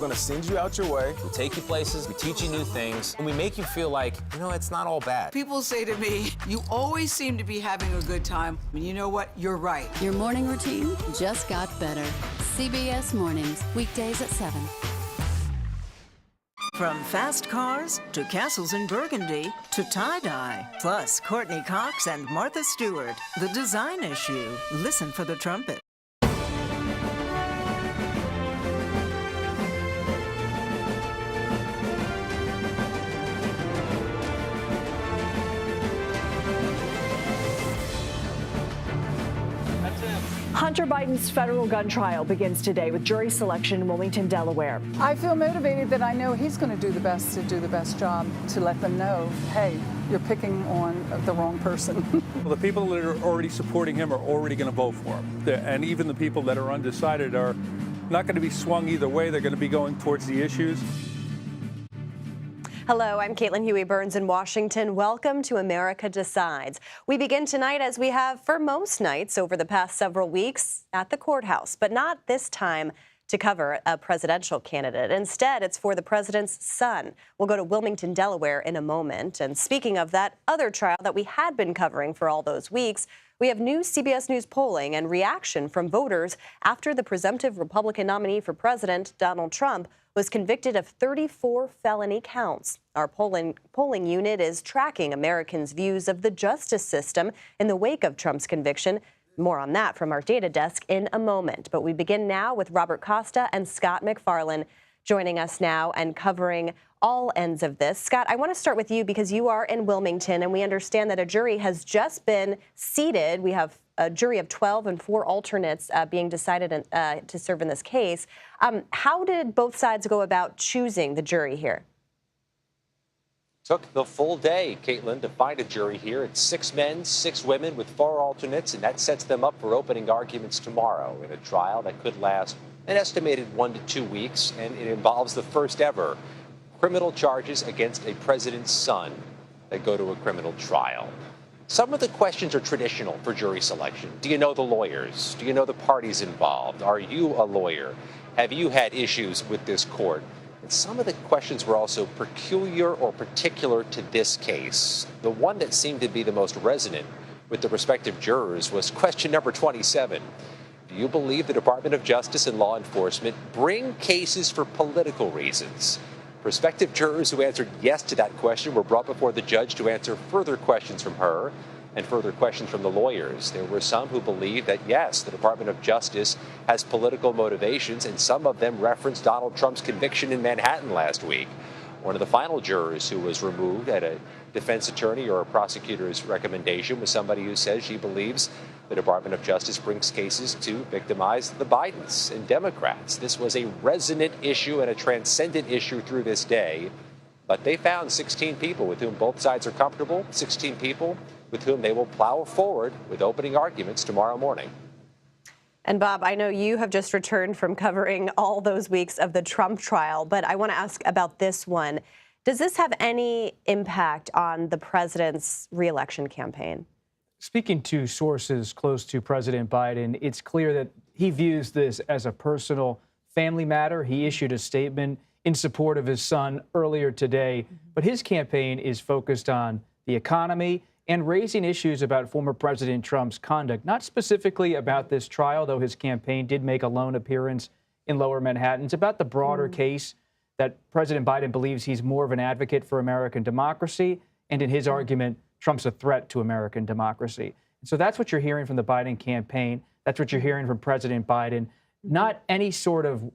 We're going to send you out your way. We take you places, we teach you new things, and we make you feel like, it's not all bad. People say to me, you always seem to be having a good time. And you know what? You're right. Your morning routine just got better. CBS Mornings, weekdays at 7. From fast cars to castles in Burgundy to tie-dye, plus Courtney Cox and Martha Stewart, The Design Issue. Listen for the trumpet. Hunter Biden's federal gun trial begins today with jury selection in Wilmington, Delaware. I feel motivated that I know he's going to do the best job to let them know, hey, you're picking on the wrong person. Well, the people that are already supporting him are already going to vote for him. And even the people that are undecided are not going to be swung either way. They're going to be going towards the issues. Hello, I'm Caitlin Huey-Burns in Washington. Welcome to America Decides. We begin tonight, as we have for most nights over the past several weeks, at the courthouse, but not this time to cover a presidential candidate. Instead, it's for the president's son. We'll go to Wilmington, Delaware in a moment. And speaking of that other trial that we had been covering for all those weeks, we have new CBS News polling and reaction from voters after the presumptive Republican nominee for president, Donald Trump, was convicted of 34 felony counts. Our polling unit is tracking Americans' views of the justice system in the wake of Trump's conviction. More on that from our data desk in a moment. But we begin now with Robert Costa and Scott McFarlane joining us now and covering all ends of this. Scott, I want to start with you because you are in Wilmington, and we understand that a jury has just been seated. We have a jury of 12 and 4 alternates being decided to serve in this case. How did both sides go about choosing the jury here? Took the full day, Caitlin, to find a jury here. It's 6 men, 6 women with 4 alternates, and that sets them up for opening arguments tomorrow in a trial that could last an estimated 1 to 2 weeks, and it involves the first ever criminal charges against a president's son that go to a criminal trial. Some of the questions are traditional for jury selection. Do you know the lawyers? Do you know the parties involved? Are you a lawyer? Have you had issues with this court? And some of the questions were also peculiar or particular to this case. The one that seemed to be the most resonant with the respective jurors was question number 27. Do you believe the Department of Justice and law enforcement bring cases for political reasons? Prospective jurors who answered yes to that question were brought before the judge to answer further questions from her and further questions from the lawyers. There were some who believed that, yes, the Department of Justice has political motivations, and some of them referenced Donald Trump's conviction in Manhattan last week. One of the final jurors who was removed at a defense attorney or a prosecutor's recommendation was somebody who says she believes the Department of Justice brings cases to victimize the Bidens and Democrats. This was a resonant issue and a transcendent issue through this day. But they found 16 people with whom both sides are comfortable, 16 people with whom they will plow forward with opening arguments tomorrow morning. And Bob, I know you have just returned from covering all those weeks of the Trump trial, but I want to ask about this one. Does this have any impact on the president's reelection campaign? Speaking to sources close to President Biden, it's clear that he views this as a personal family matter. He issued a statement in support of his son earlier today, but his campaign is focused on the economy and raising issues about former President Trump's conduct, not specifically about this trial, though his campaign did make a lone appearance in Lower Manhattan. It's about the broader case that President Biden believes he's more of an advocate for American democracy, and in his argument, Trump's a threat to American democracy. So that's what you're hearing from the Biden campaign. That's what you're hearing from President Biden. Not any sort of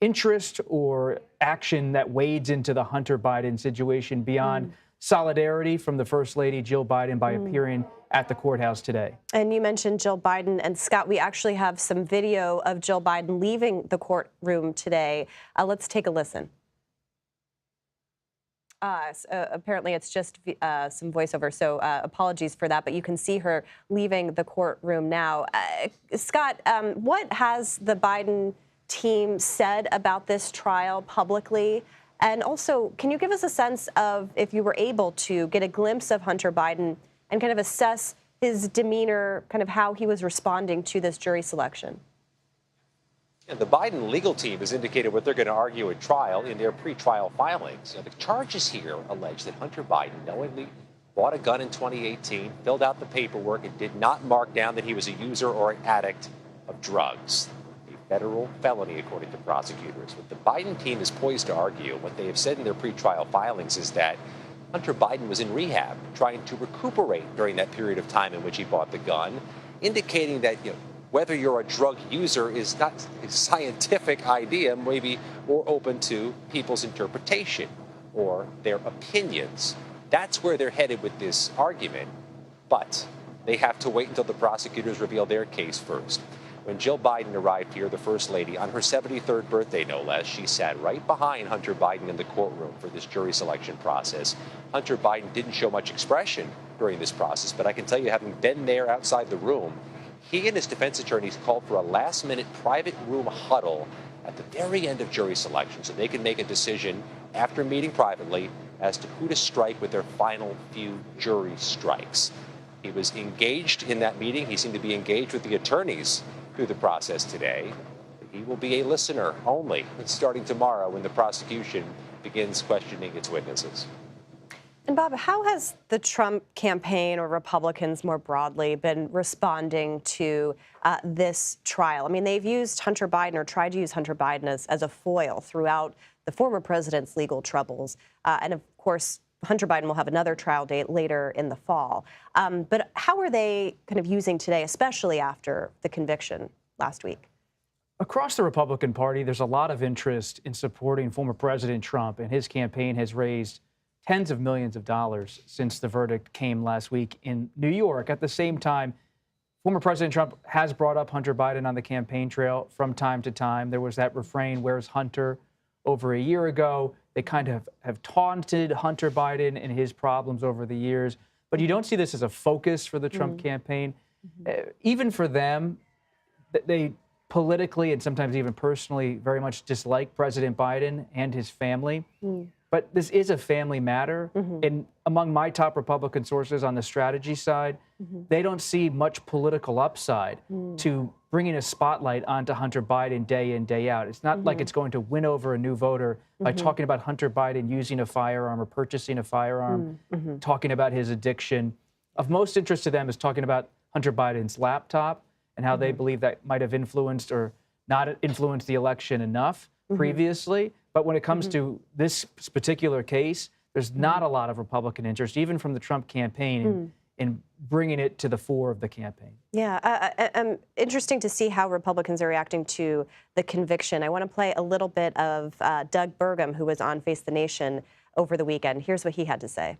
interest or action that wades into the Hunter Biden situation beyond solidarity from the First Lady, Jill Biden, by appearing at the courthouse today. And you mentioned Jill Biden. And Scott, we actually have some video of Jill Biden leaving the courtroom today. Let's take a listen. Apparently, it's just some voiceover, so apologies for that. But you can see her leaving the courtroom now. Scott, what has the Biden team said about this trial publicly? And also, can you give us a sense of, if you were able to get a glimpse of Hunter Biden and kind of assess his demeanor, kind of how he was responding to this jury selection? And the Biden legal team has indicated what they're going to argue at trial in their pre-trial filings. The charges here allege that Hunter Biden knowingly bought a gun in 2018, filled out the paperwork, and did not mark down that he was a user or an addict of drugs. A federal felony, according to prosecutors. What the Biden team is poised to argue, what they have said in their pre-trial filings, is that Hunter Biden was in rehab, trying to recuperate during that period of time in which he bought the gun, indicating that whether you're a drug user is not a scientific idea, maybe more open to people's interpretation or their opinions. That's where they're headed with this argument, but they have to wait until the prosecutors reveal their case first. When Jill Biden arrived here, the First Lady, on her 73rd birthday, no less, she sat right behind Hunter Biden in the courtroom for this jury selection process. Hunter Biden didn't show much expression during this process, but I can tell you, having been there outside the room, he and his defense attorneys called for a last-minute private room huddle at the very end of jury selection so they can make a decision after meeting privately as to who to strike with their final few jury strikes. He was engaged in that meeting. He seemed to be engaged with the attorneys through the process today. He will be a listener only starting tomorrow when the prosecution begins questioning its witnesses. And Bob, how has the Trump campaign or Republicans more broadly been responding to this trial? I mean, they've used Hunter Biden or tried to use Hunter Biden as a foil throughout the former president's legal troubles. And of course, Hunter Biden will have another trial date later in the fall. But how are they kind of using today, especially after the conviction last week? Across the Republican Party, there's a lot of interest in supporting former President Trump, and his campaign has raised tens of millions of dollars since the verdict came last week in New York. At the same time, former President Trump has brought up Hunter Biden on the campaign trail from time to time. There was that refrain, "Where's Hunter?" over a year ago. They kind of have taunted Hunter Biden and his problems over the years. But you don't see this as a focus for the Trump campaign. Even for them, they politically and sometimes even personally very much dislike President Biden and his family. But this is a family matter. And among my top Republican sources on the strategy side, they don't see much political upside to bringing a spotlight onto Hunter Biden day in, day out. It's not like it's going to win over a new voter by talking about Hunter Biden using a firearm or purchasing a firearm, talking about his addiction. Of most interest to them is talking about Hunter Biden's laptop and how they believe that might have influenced or not influenced the election enough previously. But when it comes to this particular case, there's not a lot of Republican interest, even from the Trump campaign, in bringing it to the fore of the campaign. Yeah, interesting to see how Republicans are reacting to the conviction. I want to play a little bit of Doug Burgum, who was on Face the Nation over the weekend. Here's what he had to say.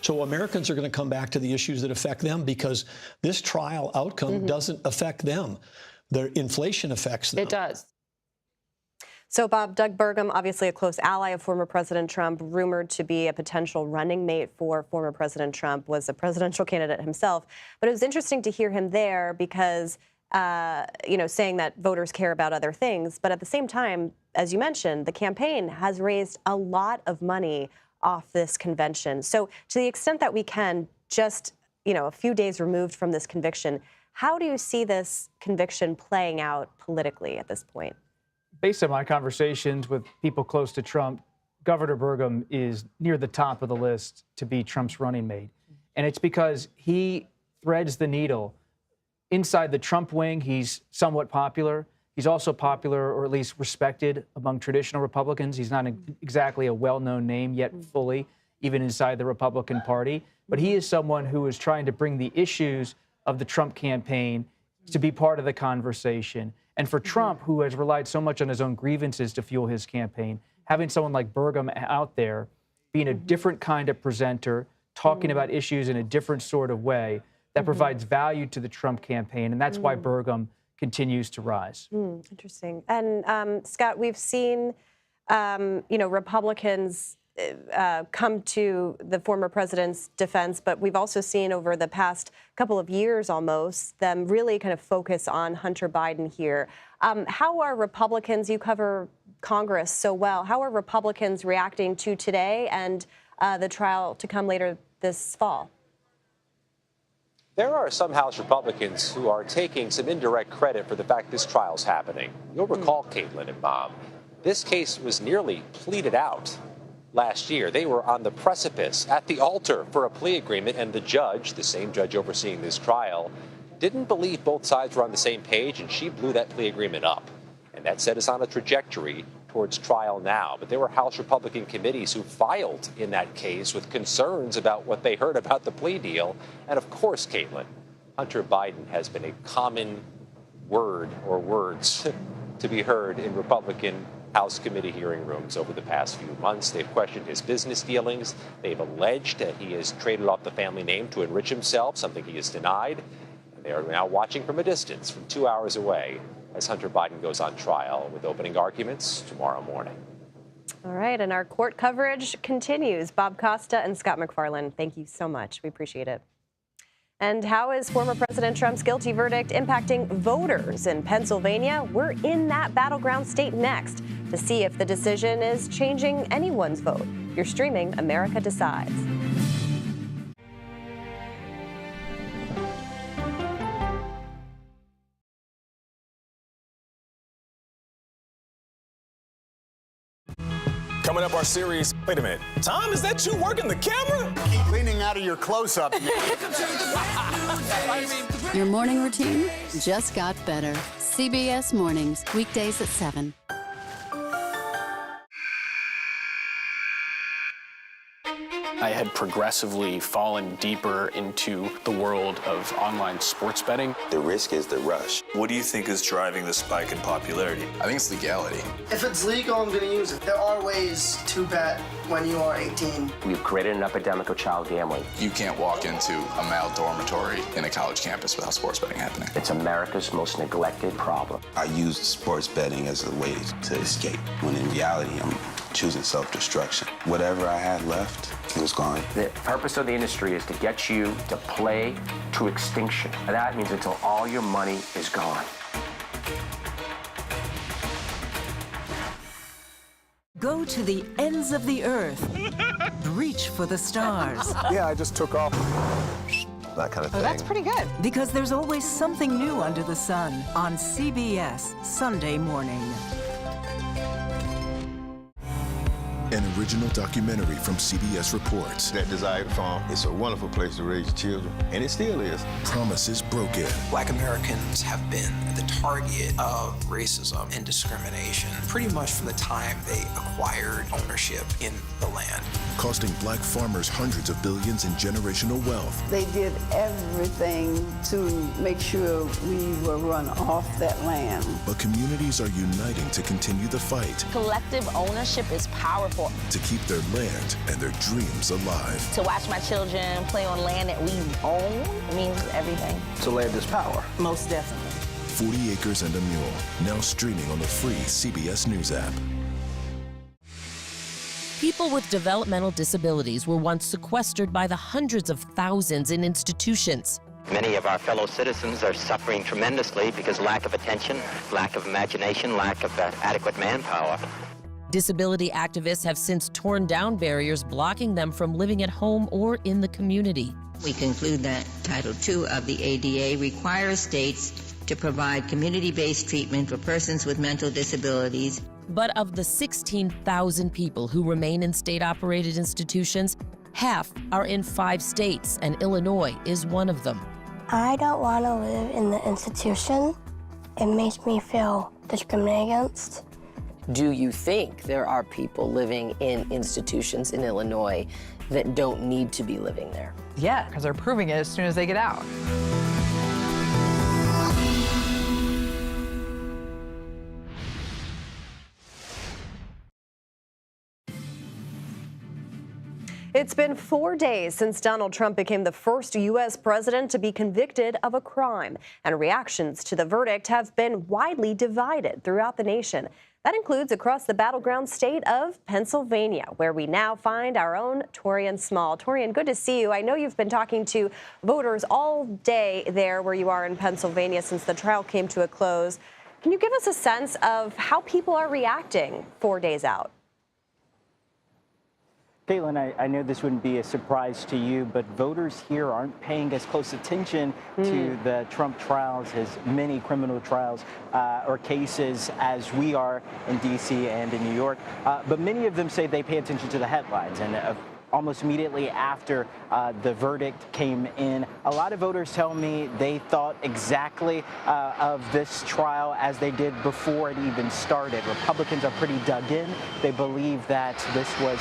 So Americans are going to come back to the issues that affect them because this trial outcome doesn't affect them. The inflation affects them. It does. So, Bob, Doug Burgum, obviously a close ally of former President Trump, rumored to be a potential running mate for former President Trump, was a presidential candidate himself. But it was interesting to hear him there because, saying that voters care about other things. But at the same time, as you mentioned, the campaign has raised a lot of money off this convention. So to the extent that we can, just, a few days removed from this conviction, how do you see this conviction playing out politically at this point? Based on my conversations with people close to Trump, Governor Burgum is near the top of the list to be Trump's running mate. And it's because he threads the needle. Inside the Trump wing, he's somewhat popular. He's also popular, or at least respected, among traditional Republicans. He's not exactly a well-known name yet fully, even inside the Republican Party. But he is someone who is trying to bring the issues of the Trump campaign to be part of the conversation. And for Trump, who has relied so much on his own grievances to fuel his campaign, having someone like Burgum out there being a different kind of presenter, talking about issues in a different sort of way, that provides value to the Trump campaign. And that's why Burgum continues to rise. Interesting. And Scott, we've seen, Republicans come to the former president's defense, but we've also seen over the past couple of years almost them really kind of focus on Hunter Biden here. How are Republicans, you cover Congress so well, how are Republicans reacting to today and the trial to come later this fall? There are some House Republicans who are taking some indirect credit for the fact this trial's happening. You'll recall, Caitlin and Bob, this case was nearly pleaded out last year. They were on the precipice, at the altar for a plea agreement, and the judge, the same judge overseeing this trial, didn't believe both sides were on the same page, and she blew that plea agreement up. And that set us on a trajectory towards trial now. But there were House Republican committees who filed in that case with concerns about what they heard about the plea deal. And of course, Caitlin, Hunter Biden has been a common word or words to be heard in Republican House committee hearing rooms over the past few months. They've questioned his business dealings. They've alleged that he has traded off the family name to enrich himself, something he has denied. And they are now watching from a distance, from 2 hours away, as Hunter Biden goes on trial with opening arguments tomorrow morning. All right, and our court coverage continues. Bob Costa and Scott McFarland, thank you so much. We appreciate it. And how is former President Trump's guilty verdict impacting voters in Pennsylvania? We're in that battleground state next to see if the decision is changing anyone's vote. You're streaming America Decides. Coming up, our series. Wait a minute. Tom, is that you working the camera? Keep leaning out of your close-up. Your morning routine just got better. CBS Mornings, weekdays at 7. I had progressively fallen deeper into the world of online sports betting. The risk is the rush. What do you think is driving the spike in popularity? I think it's legality. If it's legal, I'm going to use it. There are ways to bet when you are 18. We've created an epidemic of child gambling. You can't walk into a male dormitory in a college campus without sports betting happening. It's America's most neglected problem. I used sports betting as a way to escape, when in reality, I'm choosing self-destruction. Whatever I had left, it was gone. The purpose of the industry is to get you to play to extinction. And that means until all your money is gone. Go to the ends of the earth. Reach for the stars. Yeah, I just took off. That kind of thing. Oh, that's pretty good. Because there's always something new under the sun on CBS Sunday morning. An original documentary from CBS reports. That desired farm, it's a wonderful place to raise children, and it still is. Promises broken. Black Americans have been the target of racism and discrimination pretty much from the time they acquired ownership in the land. Costing black farmers hundreds of billions in generational wealth. They did everything to make sure we were run off that land. But communities are uniting to continue the fight. Collective ownership is powerful. To keep their land and their dreams alive. To watch my children play on land that we own means everything. So land is power. Most definitely. 40 Acres and a Mule, now streaming on the free CBS News app. People with developmental disabilities were once sequestered by the hundreds of thousands in institutions. Many of our fellow citizens are suffering tremendously because lack of attention, lack of imagination, lack of adequate manpower. Disability activists have since torn down barriers blocking them from living at home or in the community. We conclude that Title II of the ADA requires states to provide community-based treatment for persons with mental disabilities. But of the 16,000 people who remain in state-operated institutions, half are in 5 states, and Illinois is one of them. I don't want to live in the institution. It makes me feel discriminated against. Do you think there are people living in institutions in Illinois that don't need to be living there? Yeah, because they're proving it as soon as they get out. It's been 4 days since Donald Trump became the first U.S. president to be convicted of a crime, and reactions to the verdict have been widely divided throughout the nation. That includes across the battleground state of Pennsylvania, where we now find our own Torian Small. Torian, good to see you. I know you've been talking to voters all day there where you are in Pennsylvania since the trial came to a close. Can you give us a sense of how people are reacting 4 days out? Caitlin, I know this wouldn't be a surprise to you, but voters here aren't paying as close attention to the Trump trials, his many criminal trials or cases, as we are in D.C. and in New York. But many of them say they pay attention to the headlines. And almost immediately after the verdict came in, a lot of voters tell me they thought exactly of this trial as they did before it even started. Republicans are pretty dug in. They believe that this was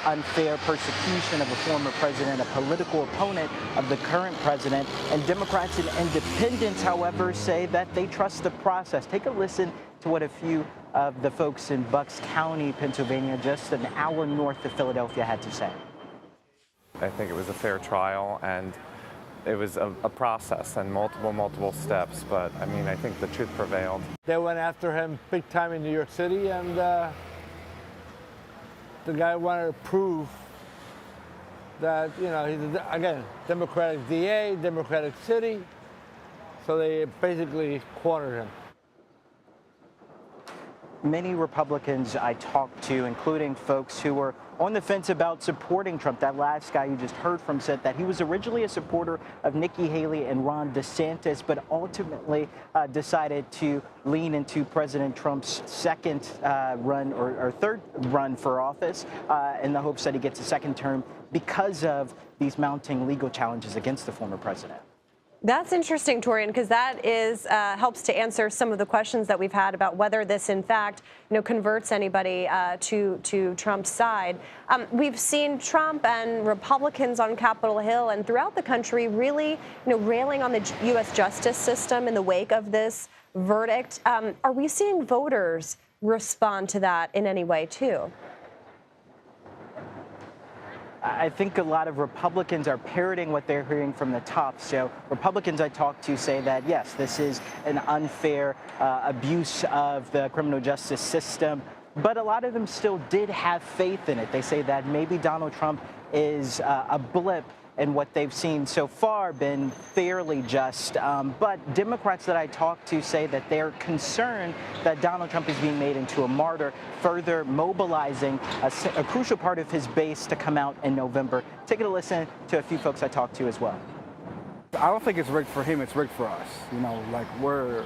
unfair persecution of a former president, a political opponent of the current president. And Democrats and independents, however, say that they trust the process. Take a listen to what a few of the folks in Bucks County, Pennsylvania, just an hour north of Philadelphia, had to say. I think it was a fair trial, and it was a process and multiple steps, but I mean, I think the truth prevailed. They went after him big time in New York City, and the guy wanted to prove that, you know, he's, again, Democratic DA, Democratic city, so they basically cornered him. Many Republicans I talked to, including folks who were on the fence about supporting Trump. That last guy you just heard from said that he was originally a supporter of Nikki Haley and Ron DeSantis, but ultimately decided to lean into President Trump's second run or third run for office in the hopes that he gets a second term because of these mounting legal challenges against the former president. That's interesting, Torian, because that is helps to answer some of the questions that we've had about whether this, in fact, converts anybody to Trump's side. We've seen Trump and Republicans on Capitol Hill and throughout the country really, railing on the U.S. justice system in the wake of this verdict. Are we seeing voters respond to that in any way, too? I think a lot of Republicans are parroting what they're hearing from the top. So Republicans I talked to say that, yes, this is an unfair abuse of the criminal justice system. But a lot of them still did have faith in it. They say that maybe Donald Trump is a blip in what they've seen so far been fairly just. But Democrats that I talked to say that they're concerned that Donald Trump is being made into a martyr, further mobilizing a crucial part of his base to come out in November. Take a listen to a few folks I talked to as well. I don't think it's rigged for him, it's rigged for us. Like we're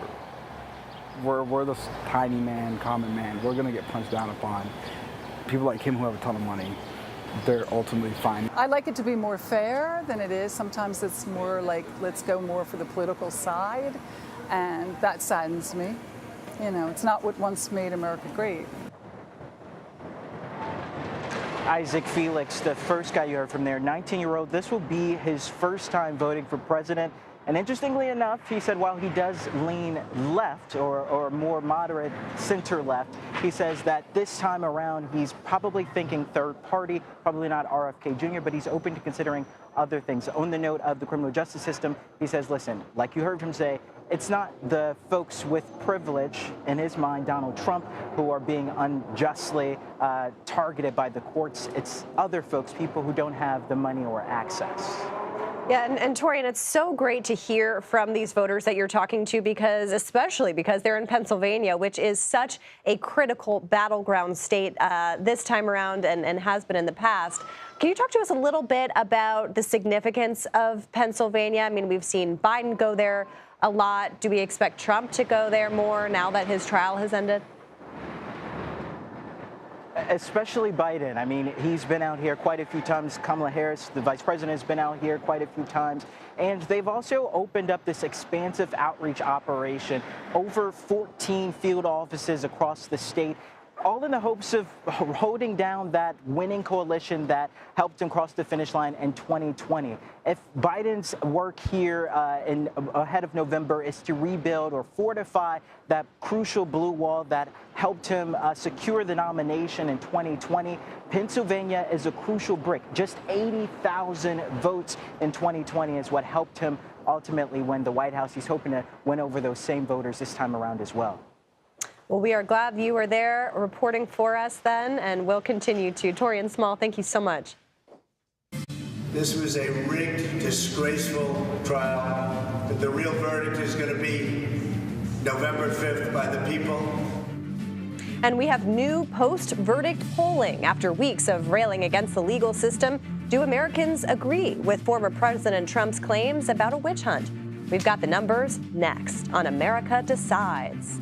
the tiny man, common man. We're gonna get punched down upon. People like him who have a ton of money, they're ultimately fine. I'd like it to be more fair than it is. Sometimes it's more like, let's go more for the political side, and that saddens me. It's not what once made America great. Isaac Felix, the first guy you heard from there, 19-year-old. This will be his first time voting for president. And interestingly enough, he said while he does lean left or more moderate center-left, he says that this time around he's probably thinking third party, probably not RFK Jr., but he's open to considering other things. On the note of the criminal justice system, he says, listen, like you heard him say, it's not the folks with privilege, in his mind, Donald Trump, who are being unjustly targeted by the courts. It's other folks, people who don't have the money or access. Yeah, and Torian, it's so great to hear from these voters that you're talking to, especially because they're in Pennsylvania, which is such a critical battleground state this time around and has been in the past. Can you talk to us a little bit about the significance of Pennsylvania? I mean, we've seen Biden go there a lot. Do we expect Trump to go there more now that his trial has ended? Especially Biden. I mean, he's been out here quite a few times. Kamala Harris, the vice president, has been out here quite a few times. And they've also opened up this expansive outreach operation, over 14 field offices across the state, all in the hopes of holding down that winning coalition that helped him cross the finish line in 2020. If Biden's work here ahead of November is to rebuild or fortify that crucial blue wall that helped him secure the nomination in 2020, Pennsylvania is a crucial brick. Just 80,000 votes in 2020 is what helped him ultimately win the White House. He's hoping to win over those same voters this time around as well. Well, we are glad you were there reporting for us then, and we'll continue to. Torian Small, thank you so much. This was a rigged, disgraceful trial, but the real verdict is going to be November 5th by the people. And we have new post-verdict polling. After weeks of railing against the legal system, do Americans agree with former President Trump's claims about a witch hunt? We've got the numbers next on America Decides.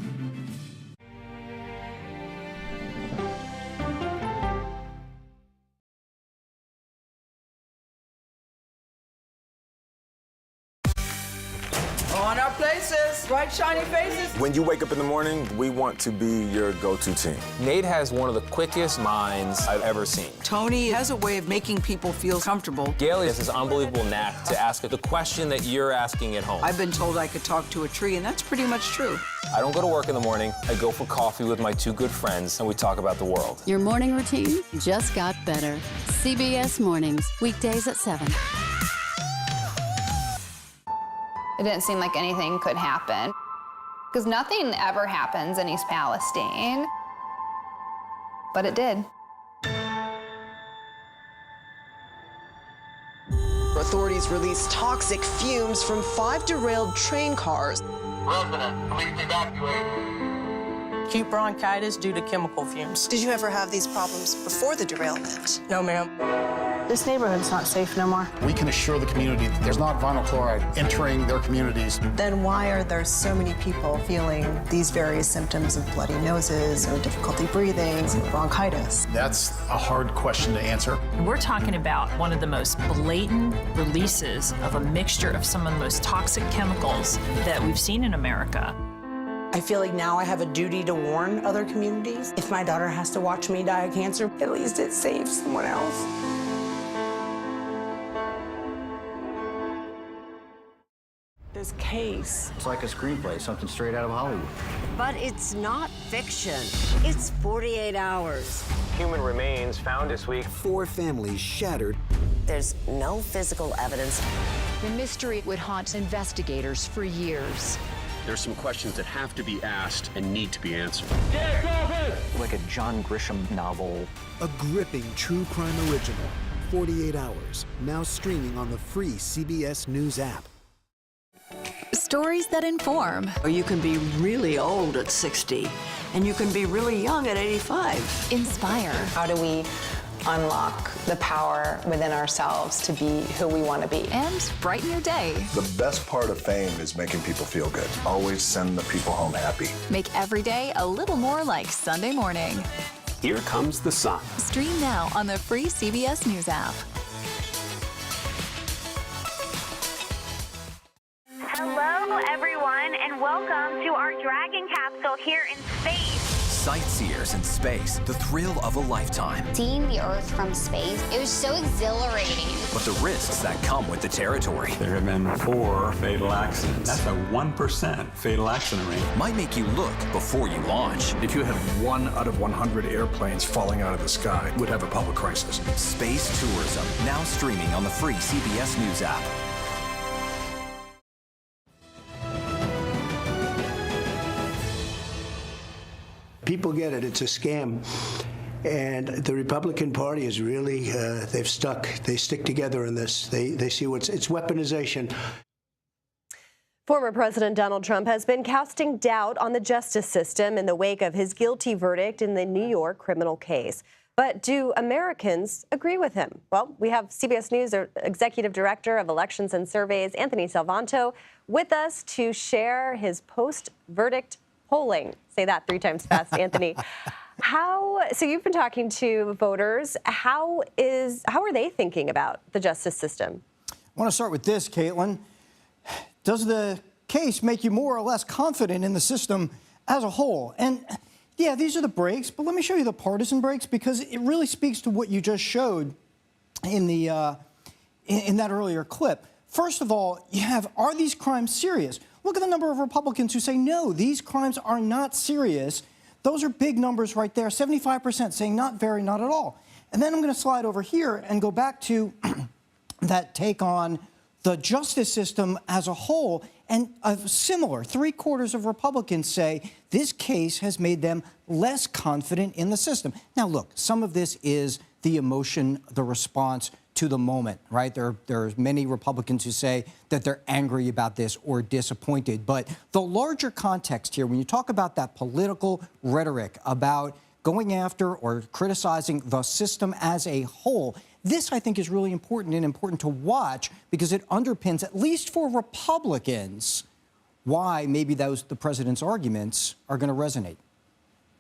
On our places, bright, shiny faces. When you wake up in the morning, we want to be your go-to team. Nate has one of the quickest minds I've ever seen. Tony has a way of making people feel comfortable. Gail has this unbelievable knack to ask the question that you're asking at home. I've been told I could talk to a tree, and that's pretty much true. I don't go to work in the morning. I go for coffee with my two good friends, and we talk about the world. Your morning routine just got better. CBS Mornings, weekdays at 7. It didn't seem like anything could happen, because nothing ever happens in East Palestine, but it did. Authorities released toxic fumes from 5 derailed train cars. Resident, please evacuate. Acute bronchitis due to chemical fumes. Did you ever have these problems before the derailment? No, ma'am. This neighborhood's not safe no more. We can assure the community that there's not vinyl chloride entering their communities. Then why are there so many people feeling these various symptoms of bloody noses or difficulty breathing or bronchitis? That's a hard question to answer. We're talking about one of the most blatant releases of a mixture of some of the most toxic chemicals that we've seen in America. I feel like now I have a duty to warn other communities. If my daughter has to watch me die of cancer, at least it saves someone else. This case. It's like a screenplay, something straight out of Hollywood. But it's not fiction. It's 48 hours. Human remains found this week. 4 families shattered. There's no physical evidence. The mystery would haunt investigators for years. There's some questions that have to be asked and need to be answered. Like a John Grisham novel. A gripping true crime original. 48 hours. Now streaming on the free CBS News app. Stories that inform. You can be really old at 60, and you can be really young at 85. Inspire. How do we unlock the power within ourselves to be who we want to be? And brighten your day. The best part of fame is making people feel good. Always send the people home happy. Make every day a little more like Sunday morning. Here comes the sun. Stream now on the free CBS News app. Hello, everyone, and welcome to our Dragon capsule here in space. Sightseers in space, the thrill of a lifetime. Seeing the Earth from space, it was so exhilarating. But the risks that come with the territory. There have been 4 fatal accidents. That's a 1% fatal accident rate. Might make you look before you launch. If you had 1 out of 100 airplanes falling out of the sky, we'd have a public crisis. Space tourism, now streaming on the free CBS News app. People get it. It's a scam. And the Republican Party is really, they've stuck. They stick together in this. They see it's weaponization. Former President Donald Trump has been casting doubt on the justice system in the wake of his guilty verdict in the New York criminal case. But do Americans agree with him? Well, we have CBS News Executive Director of Elections and Surveys, Anthony Salvanto, with us to share his post-verdict polling. Say that 3 times fast, Anthony. So you've been talking to voters. How are they thinking about the justice system? I want to start with this, Caitlin. Does the case make you more or less confident in the system as a whole? And yeah, these are the breaks, but let me show you the partisan breaks because it really speaks to what you just showed in the in that earlier clip. First of all, you have, are these crimes serious? Look at the number of Republicans who say, no, these crimes are not serious. Those are big numbers right there. 75% saying not very, not at all. And then I'm going to slide over here and go back to that take on the justice system as a whole. And similar, 3/4 of Republicans say this case has made them less confident in the system. Now, look, some of this is the emotion, the response to the moment, right? There's many Republicans who say that they're angry about this or disappointed. But the larger context here, when you talk about that political rhetoric about going after or criticizing the system as a whole, this, I think, is really important and important to watch because it underpins, at least for Republicans, why maybe the president's arguments are going to resonate.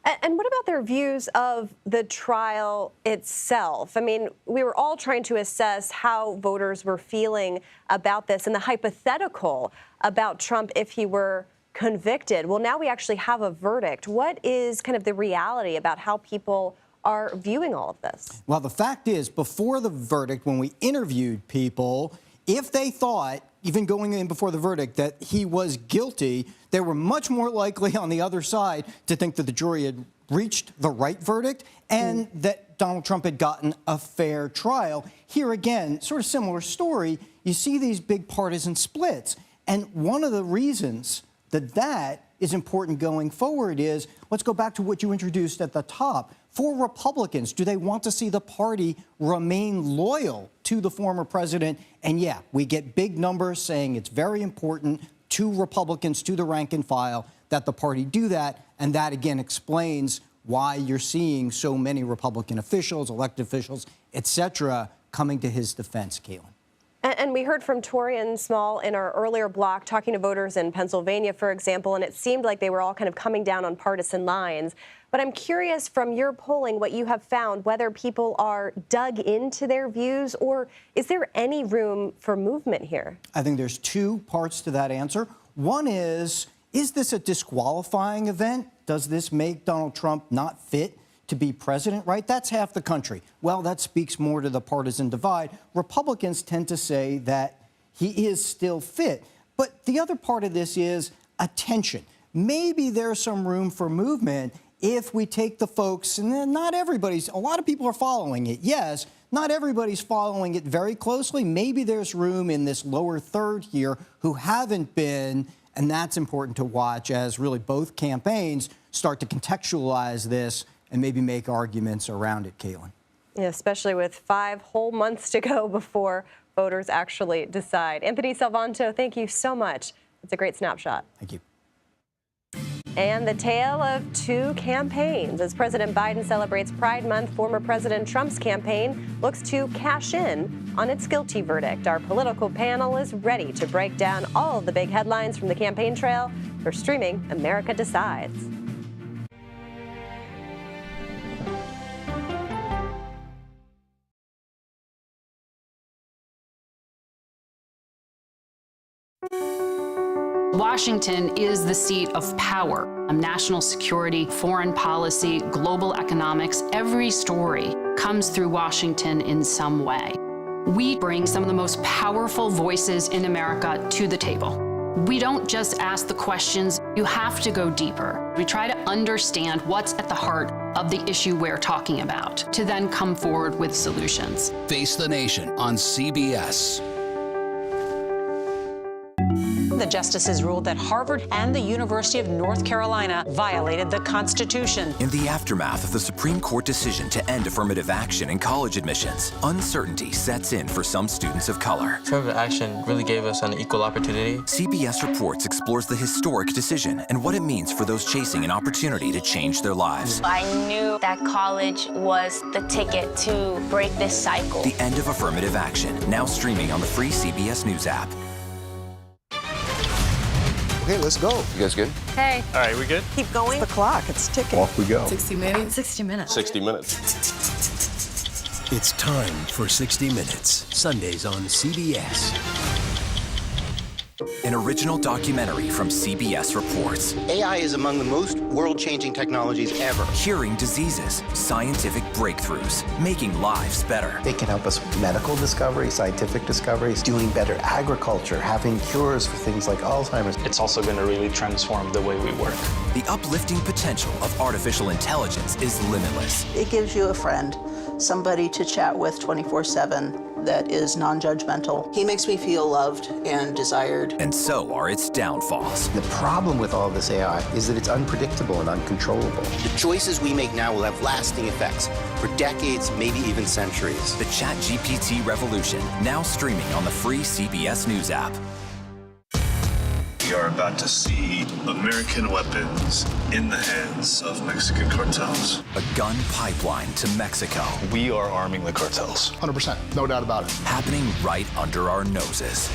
And what about their views of the trial itself? I mean, we were all trying to assess how voters were feeling about this and the hypothetical about Trump if he were convicted. Well, now we actually have a verdict. What is kind of the reality about how people are viewing all of this? Well, the fact is, before the verdict, when we interviewed people, if they thought, even going in before the verdict, that he was guilty, they were much more likely on the other side to think that the jury had reached the right verdict and that Donald Trump had gotten a fair trial. Here again, sort of similar story, you see these big partisan splits. And one of the reasons that is important going forward is, let's go back to what you introduced at the top. For Republicans, do they want to see the party remain loyal to the former president? And yeah, we get big numbers saying it's very important to Republicans, to the rank and file, that the party do that. And that, again, explains why you're seeing so many Republican officials, elected officials, et cetera, coming to his defense, Caitlin. And we heard from Torian Small in our earlier block talking to voters in Pennsylvania, for example, and it seemed like they were all kind of coming down on partisan lines. But I'm curious from your polling what you have found, whether people are dug into their views or is there any room for movement here? I think there's two parts to that answer. One is this a disqualifying event? Does this make Donald Trump not fit to be president, right? That's half the country. Well, that speaks more to the partisan divide. Republicans tend to say that he is still fit. But the other part of this is attention. Maybe there's some room for movement if we take the folks, and then not everybody's, a lot of people are following it, yes. Not everybody's following it very closely. Maybe there's room in this lower third here who haven't been, and that's important to watch as really both campaigns start to contextualize this and maybe make arguments around it, Caitlin. Yeah, especially with 5 whole months to go before voters actually decide. Anthony Salvanto, thank you so much. It's a great snapshot. Thank you. And the tale of 2 campaigns. As President Biden celebrates Pride Month, former President Trump's campaign looks to cash in on its guilty verdict. Our political panel is ready to break down all of the big headlines from the campaign trail for streaming America Decides. Washington is the seat of power. National security, foreign policy, global economics, every story comes through Washington in some way. We bring some of the most powerful voices in America to the table. We don't just ask the questions, you have to go deeper. We try to understand what's at the heart of the issue we're talking about, to then come forward with solutions. Face the Nation on CBS. The justices ruled that Harvard and the University of North Carolina violated the Constitution. In the aftermath of the Supreme Court decision to end affirmative action in college admissions, uncertainty sets in for some students of color. Affirmative action really gave us an equal opportunity. CBS Reports explores the historic decision and what it means for those chasing an opportunity to change their lives. I knew that college was the ticket to break this cycle. The end of affirmative action, now streaming on the free CBS News app. Okay, let's go. You guys good? Hey. All right, we good? Keep going. The clock, it's ticking. Off we go. 60 minutes. 60 minutes. 60 minutes. It's time for 60 Minutes, Sundays on CBS. An original documentary from CBS Reports. AI is among the most world-changing technologies ever. Curing diseases, scientific breakthroughs, making lives better. They can help us with medical discoveries, scientific discoveries, doing better agriculture, having cures for things like Alzheimer's. It's also going to really transform the way we work. The uplifting potential of artificial intelligence is limitless. It gives you a friend, somebody to chat with 24/7 that is non-judgmental. He makes me feel loved and desired. And so are its downfalls. The problem with all this AI is that it's unpredictable and uncontrollable. The choices we make now will have lasting effects for decades, maybe even centuries. The ChatGPT revolution, now streaming on the free CBS News app. We are about to see American weapons in the hands of Mexican cartels. A gun pipeline to Mexico. We are arming the cartels. 100%, no doubt about it. Happening right under our noses.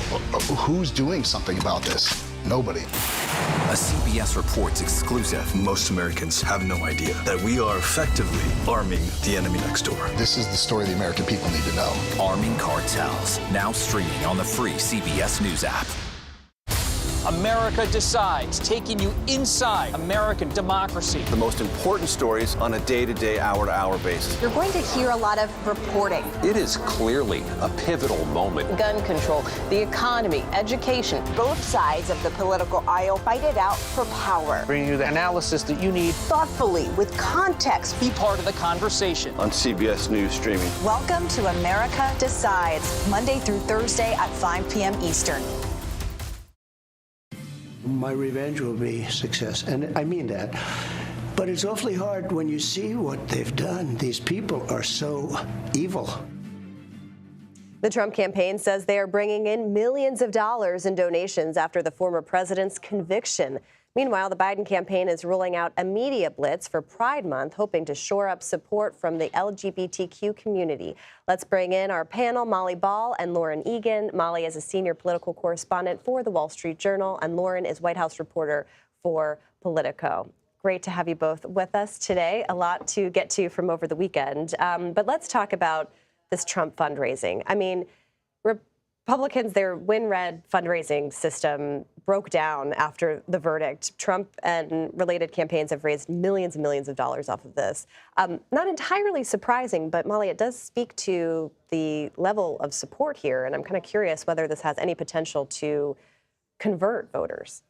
Who's doing something about this? Nobody. A CBS Reports exclusive. Most Americans have no idea that we are effectively arming the enemy next door. This is the story the American people need to know. Arming cartels, now streaming on the free CBS News app. America Decides, taking you inside American democracy. The most important stories on a day-to-day, hour-to-hour basis. You're going to hear a lot of reporting. It is clearly a pivotal moment. Gun control, the economy, education. Both sides of the political aisle fight it out for power. Bringing you the analysis that you need. Thoughtfully, with context. Be part of the conversation. On CBS News Streaming. Welcome to America Decides, Monday through Thursday at 5 p.m. Eastern. My revenge will be success, and I mean that. But it's awfully hard when you see what they've done. These people are so evil. The Trump campaign says they are bringing in millions of dollars in donations after the former president's conviction. Meanwhile, the Biden campaign is rolling out a media blitz for Pride Month, hoping to shore up support from the LGBTQ community. Let's bring in our panel, Molly Ball and Lauren Egan. Molly is a senior political correspondent for The Wall Street Journal, and Lauren is White House reporter for Politico. Great to have you both with us today. A lot to get to from over the weekend. But let's talk about this Trump fundraising. I mean, Republicans, their win-red fundraising system broke down after the verdict. Trump and related campaigns have raised millions and millions of dollars off of this. Not entirely surprising, but Molly, it does speak to the level of support here, and I'm kind of curious whether this has any potential to convert voters.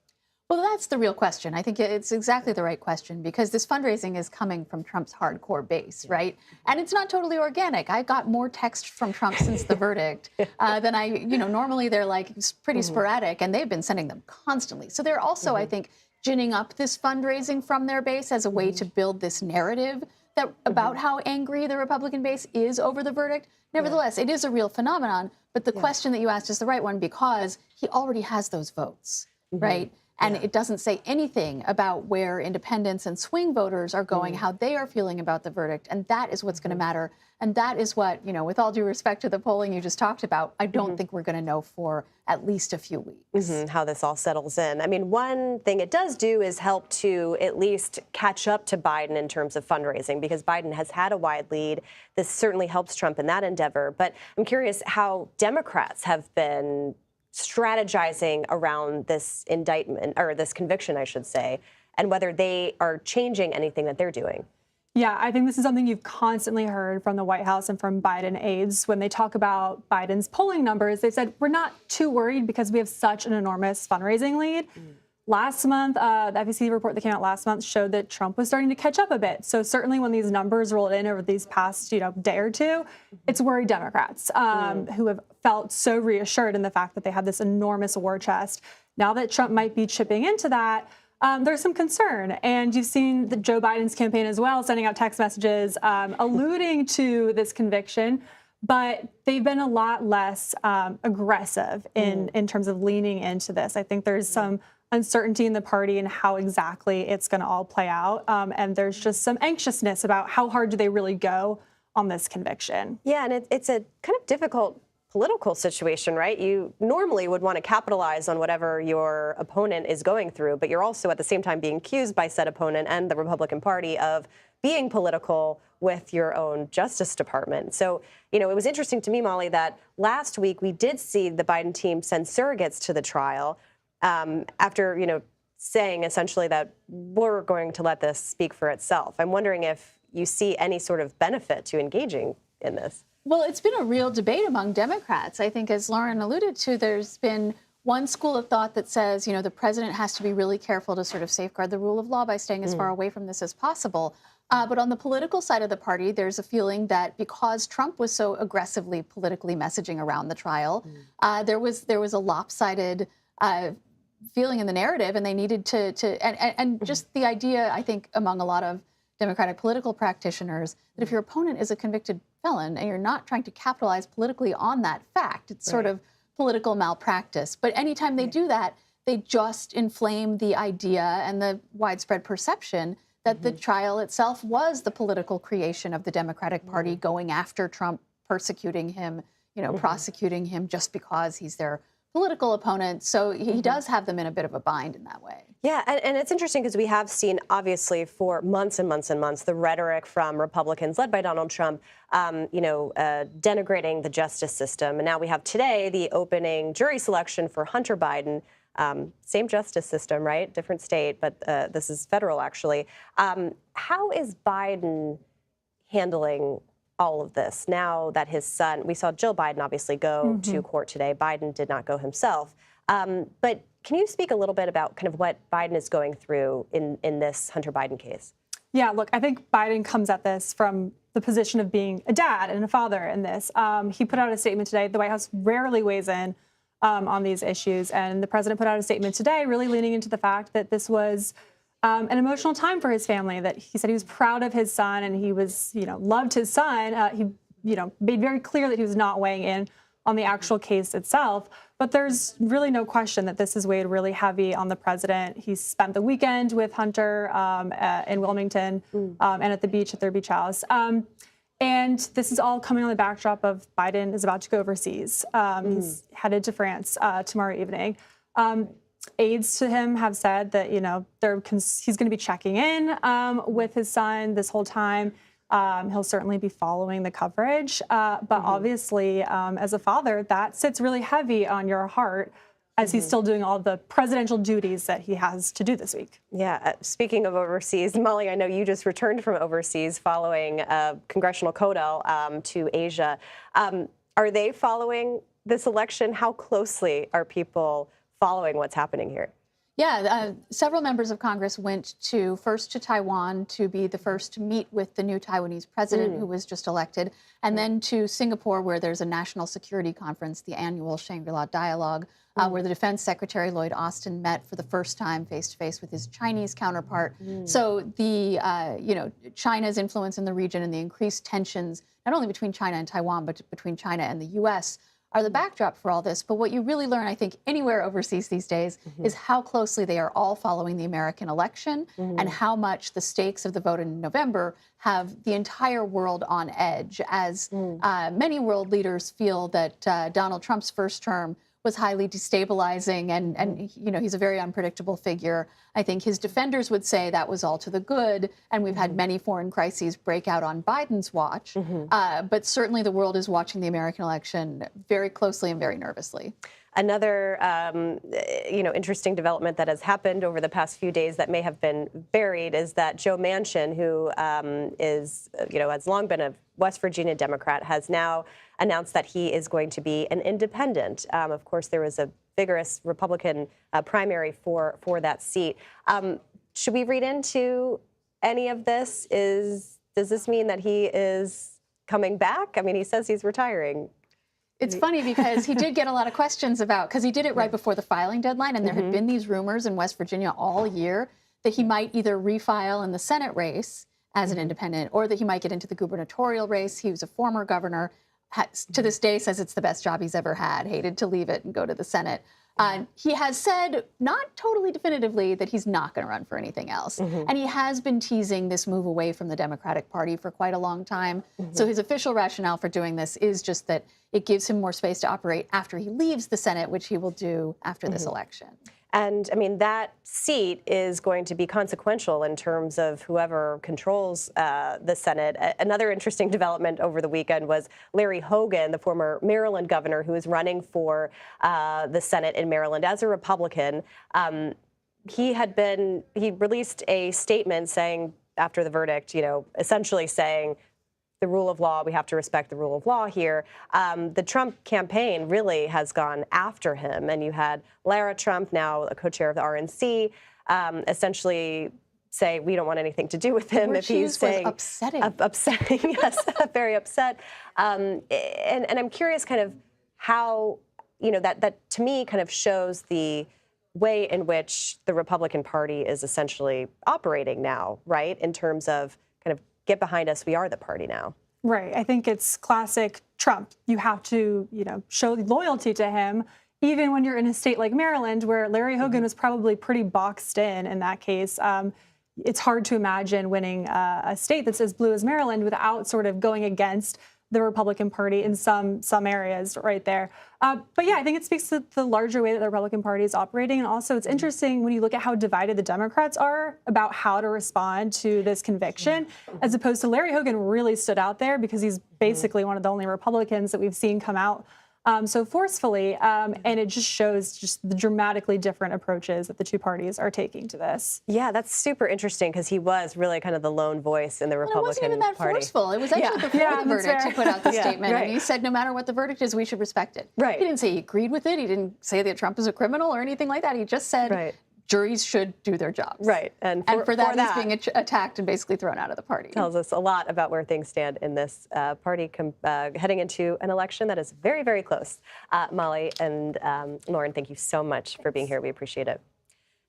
Well, that's the real question. I think it's exactly the right question, because this fundraising is coming from Trump's hardcore base, right? And it's not totally organic. I got more text from Trump since the verdict than normally they're like pretty sporadic, and they've been sending them constantly. So they're also, I think, ginning up this fundraising from their base as a way to build this narrative that about how angry the Republican base is over the verdict. Nevertheless, it is a real phenomenon. But the question that you asked is the right one, because he already has those votes, right? And it doesn't say anything about where independents and swing voters are going, how they are feeling about the verdict. And that is what's going to matter. And that is what, with all due respect to the polling you just talked about, I don't think we're going to know for at least a few weeks. How this all settles in. I mean, one thing it does do is help to at least catch up to Biden in terms of fundraising, because Biden has had a wide lead. This certainly helps Trump in that endeavor. But I'm curious how Democrats have been strategizing around this indictment, or this conviction, I should say, and whether they are changing anything that they're doing. Yeah, I think this is something you've constantly heard from the White House and from Biden aides. When they talk about Biden's polling numbers, they said, we're not too worried because we have such an enormous fundraising lead. Last month, the FEC report that came out last month showed that Trump was starting to catch up a bit. So certainly when these numbers rolled in over these past day or two, it's worried Democrats who have felt so reassured in the fact that they had this enormous war chest. Now that Trump might be chipping into that, there's some concern. And you've seen Joe Biden's campaign as well, sending out text messages alluding to this conviction. But they've been a lot less aggressive in terms of leaning into this. I think there's some uncertainty in the party and how exactly it's going to all play out. And there's just some anxiousness about how hard do they really go on this conviction. Yeah, and it's a kind of difficult political situation, right? You normally would want to capitalize on whatever your opponent is going through, but you're also at the same time being accused by said opponent and the Republican Party of being political with your own Justice Department. So, it was interesting to me, Molly, that last week we did see the Biden team send surrogates to the trial after, saying essentially that we're going to let this speak for itself. I'm wondering if you see any sort of benefit to engaging in this. Well, it's been a real debate among Democrats. I think, as Lauren alluded to, there's been one school of thought that says, the president has to be really careful to sort of safeguard the rule of law by staying as far away from this as possible. But on the political side of the party, there's a feeling that because Trump was so aggressively politically messaging around the trial, there was a lopsided feeling in the narrative, and they needed and just the idea, I think, among a lot of Democratic political practitioners, that if your opponent is a convicted felon and you're not trying to capitalize politically on that fact, it's sort of political malpractice. But anytime they do that, they just inflame the idea and the widespread perception that the trial itself was the political creation of the Democratic Party going after Trump, persecuting him, prosecuting him just because he's their political opponent. So he does have them in a bit of a bind in that way. Yeah, and it's interesting because we have seen, obviously, for months and months and months, the rhetoric from Republicans led by Donald Trump, denigrating the justice system. And now we have today the opening jury selection for Hunter Biden. Same justice system, right? Different state, but this is federal, actually. How is Biden handling all of this now that his son, we saw Jill Biden obviously go to court today. Biden did not go himself. But can you speak a little bit about kind of what Biden is going through in this Hunter Biden case? Yeah, look, I think Biden comes at this from the position of being a dad and a father in this. He put out a statement today. The White House rarely weighs in on these issues. And the president put out a statement today really leaning into the fact that this was an emotional time for his family, that he said he was proud of his son and he was, loved his son. He, made very clear that he was not weighing in on the actual case itself. But there's really no question that this has weighed really heavy on the president. He spent the weekend with Hunter in Wilmington and at the beach at their beach house. And this is all coming on the backdrop of Biden is about to go overseas. He's headed to France tomorrow evening. Aides to him have said that, he's going to be checking in with his son this whole time. He'll certainly be following the coverage. But obviously, as a father, that sits really heavy on your heart as he's still doing all the presidential duties that he has to do this week. Yeah. Speaking of overseas, Molly, I know you just returned from overseas following congressional CODEL to Asia. Are they following this election? How closely are people following what's happening here? Yeah, several members of Congress went first to Taiwan to be the first to meet with the new Taiwanese president who was just elected, and then to Singapore, where there's a national security conference, the annual Shangri-La Dialogue, where the Defense Secretary Lloyd Austin met for the first time face-to-face with his Chinese counterpart. So the, China's influence in the region and the increased tensions, not only between China and Taiwan, but between China and the U.S., are the backdrop for all this. But what you really learn, I think, anywhere overseas these days is how closely they are all following the American election and how much the stakes of the vote in November have the entire world on edge, as many world leaders feel that Donald Trump's first term was highly destabilizing and he's a very unpredictable figure. I think his defenders would say that was all to the good, and we've had many foreign crises break out on Biden's watch. But certainly the world is watching the American election very closely and very nervously. Another, interesting development that has happened over the past few days that may have been buried is that Joe Manchin, who has long been a West Virginia Democrat, has now announced that he is going to be an independent. Of course, there was a vigorous Republican primary for that seat. Should we read into any of this? Does this mean that he is coming back? I mean, he says he's retiring. It's funny because he did get a lot of questions because he did it right before the filing deadline, and there had been these rumors in West Virginia all year that he might either refile in the Senate race as an independent or that he might get into the gubernatorial race. He was a former governor, to this day says it's the best job he's ever had, hated to leave it and go to the Senate. He has said, not totally definitively, that he's not going to run for anything else. And he has been teasing this move away from the Democratic Party for quite a long time. So his official rationale for doing this is just that it gives him more space to operate after he leaves the Senate, which he will do after this election. And I mean, that seat is going to be consequential in terms of whoever controls the Senate. Another interesting development over the weekend was Larry Hogan, the former Maryland governor who is running for the Senate in Maryland as a Republican. He released a statement saying after the verdict, essentially saying, the rule of law, we have to respect the rule of law here. The Trump campaign really has gone after him. And you had Lara Trump, now a co-chair of the RNC, essentially say we don't want anything to do with him if he's saying upsetting. Upsetting, yes, very upset. And I'm curious, kind of how that to me kind of shows the way in which the Republican Party is essentially operating now, right? In terms of kind of get behind us, we are the party now. Right. I think it's classic Trump. You have to, show loyalty to him, even when you're in a state like Maryland, where Larry Hogan was probably pretty boxed in that case. It's hard to imagine winning a state that's as blue as Maryland without sort of going against the Republican Party in some areas right there. But yeah, I think it speaks to the larger way that the Republican Party is operating. And also it's interesting when you look at how divided the Democrats are about how to respond to this conviction, as opposed to Larry Hogan really stood out there because he's basically one of the only Republicans that we've seen come out so forcefully, and it just shows just the dramatically different approaches that the two parties are taking to this. Yeah, that's super interesting because he was really kind of the lone voice in the Republican Party. It wasn't even that forceful. It was actually before the verdict he put out the statement, and he said no matter what the verdict is, we should respect it. Right. He didn't say he agreed with it. He didn't say that Trump is a criminal or anything like that. He just said juries should do their jobs. Right. And for that, he's being attacked and basically thrown out of the party. Tells us a lot about where things stand in this party heading into an election that is very, very close. Molly and Lauren, thank you so much for being here. We appreciate it.